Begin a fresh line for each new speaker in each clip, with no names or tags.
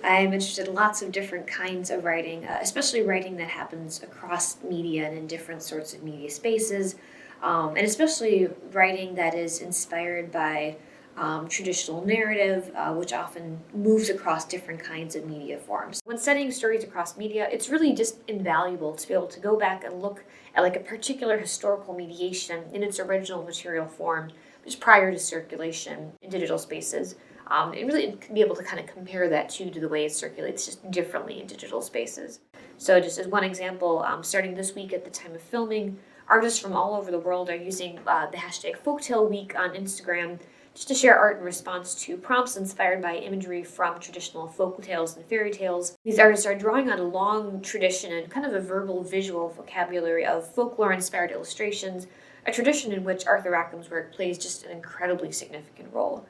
I'm interested in lots of different kinds of writing, especially writing that happens across media and in different sorts of media spaces, and especially writing that is inspired by traditional narrative, which often moves across different kinds of media forms. When studying stories across media, it's really just invaluable to be able to go back and look at like a particular historical mediation in its original material form, just prior to circulation in digital spaces. And really be able to kind of compare that to the way it circulates just differently in digital spaces. So just as one example, starting this week at the time of filming, artists from all over the world are using the hashtag Folktale Week on Instagram just to share art in response to prompts inspired by imagery from traditional folk tales and fairy tales. These artists are drawing on a long tradition and kind of a verbal visual vocabulary of folklore-inspired illustrations, a tradition in which Arthur Rackham's work plays just an incredibly significant role.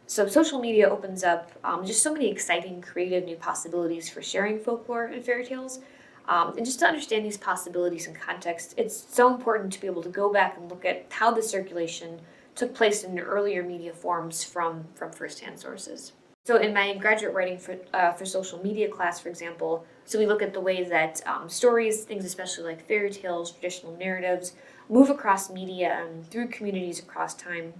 So social media opens up just so many exciting, creative new possibilities for sharing folklore and fairy tales. And just to understand these possibilities in context, it's so important to be able to go back and look at how the circulation took place in earlier media forms from firsthand sources. So in my graduate writing for social media class, for example, so we look at the ways that stories, things especially like fairy tales, traditional narratives, move across media and through communities across time.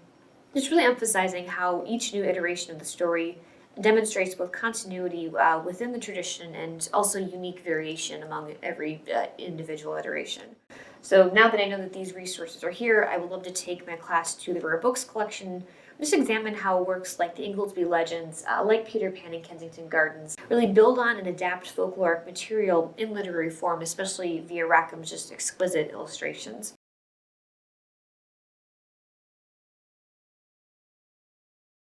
Just really emphasizing how each new iteration of the story demonstrates both continuity within the tradition and also unique variation among every individual iteration. So now that I know that these resources are here, I would love to take my class to the Rare Books collection, just examine how works like the Inglesby Legends, like Peter Pan and Kensington Gardens, really build on and adapt folkloric material in literary form, especially via Rackham's just exquisite illustrations.